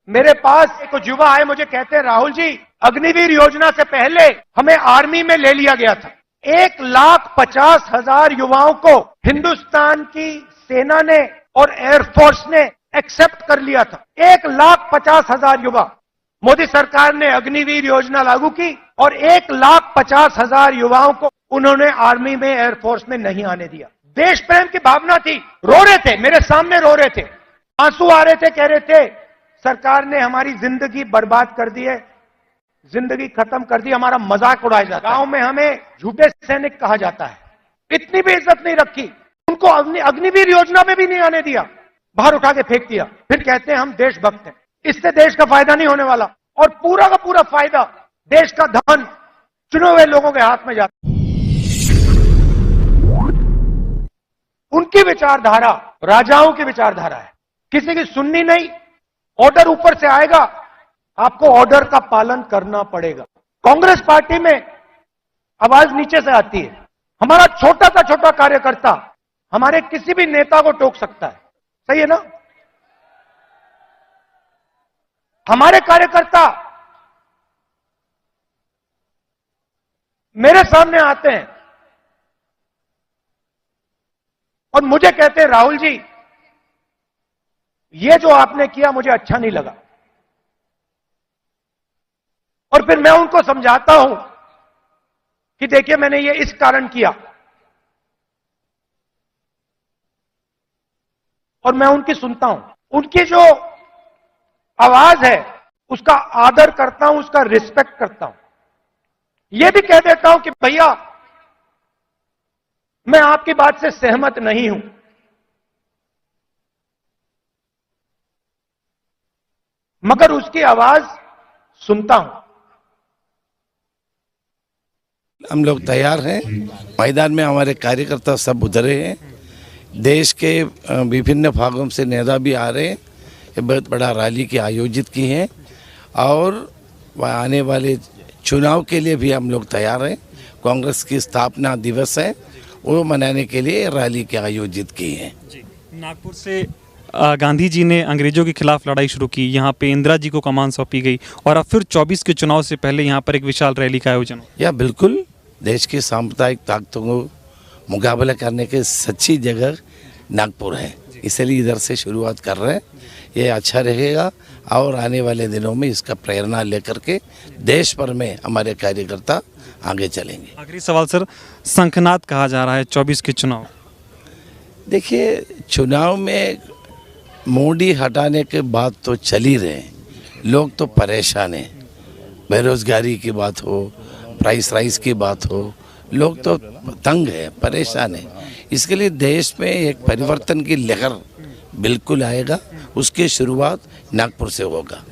मेरे पास कुछ युवा आए, मुझे कहते हैं राहुल जी, अग्निवीर योजना से पहले हमें आर्मी में ले लिया गया था। 1,50,000 युवाओं को हिंदुस्तान की सेना ने और एयरफोर्स ने एक्सेप्ट कर लिया था। 1,50,000 युवा। मोदी सरकार ने अग्निवीर योजना लागू की और 1,50,000 युवाओं को उन्होंने आर्मी में, एयरफोर्स में नहीं आने दिया। देश प्रेम की भावना थी। रो रहे थे, मेरे सामने रो रहे थे, आंसू आ रहे थे, कह रहे थे सरकार ने हमारी जिंदगी बर्बाद कर दी है, जिंदगी खत्म कर दी, हमारा मजाक उड़ाया जाता है। गांव में हमें झूठे सैनिक कहा जाता है। इतनी भी इज्जत नहीं रखी। उनको अग्निवीर योजना में भी नहीं आने दिया, बाहर उठा के फेंक दिया। फिर कहते हैं हम देशभक्त हैं। इससे देश का फायदा नहीं होने वाला, और पूरा का पूरा फायदा, देश का धन चुने हुए लोगों के हाथ में जाता। उनकी विचारधारा राजाओं की विचारधारा है, किसी की सुननी नहीं। ऑर्डर ऊपर से आएगा, आपको ऑर्डर का पालन करना पड़ेगा। कांग्रेस पार्टी में आवाज नीचे से आती है। हमारा छोटा सा छोटा कार्यकर्ता हमारे किसी भी नेता को टोक सकता है, सही है ना? हमारे कार्यकर्ता मेरे सामने आते हैं और मुझे कहते हैं राहुल जी, ये जो आपने किया मुझे अच्छा नहीं लगा। और फिर मैं उनको समझाता हूं कि देखिए मैंने ये इस कारण किया, और मैं उनकी सुनता हूं। उनकी जो आवाज है उसका आदर करता हूं, उसका रिस्पेक्ट करता हूं। यह भी कह देता हूं कि भैया मैं आपकी बात से सहमत नहीं हूं, मगर उसकी आवाज सुनता हूं। हम लोग तैयार हैं। मैदान में हमारे कार्यकर्ता सब उतरे हैं। देश के विभिन्न भागों से नेता भी आ रहे हैं। ये बहुत बड़ा रैली की आयोजित की है, और आने वाले चुनाव के लिए भी हम लोग तैयार हैं। कांग्रेस की स्थापना दिवस है, वो मनाने के लिए रैली की आयोजित की है। नागपुर से गांधी जी ने अंग्रेजों के खिलाफ लड़ाई शुरू की, यहाँ पे इंदिरा जी को कमान सौंपी गई, और अब फिर 24 के चुनाव से पहले यहाँ पर एक विशाल रैली का आयोजन। या बिल्कुल, देश की सांप्रदायिक ताकतों को मुकाबला करने की सच्ची जगह नागपुर है, इसलिए इधर से शुरुआत कर रहे हैं। ये अच्छा रहेगा, और आने वाले दिनों में इसका प्रेरणा लेकर के देश भर में हमारे कार्यकर्ता आगे चलेंगे। आखिरी सवाल सर, शंखनाद कहा जा रहा है 24 के चुनाव। देखिए, चुनाव में मोदी हटाने के बाद तो चल ही रहे हैं, लोग तो परेशान हैं। बेरोजगारी की बात हो, प्राइस राइस की बात हो, लोग तो तंग है, परेशान है। इसके लिए देश में एक परिवर्तन की लहर बिल्कुल आएगा, उसकी शुरुआत नागपुर से होगा।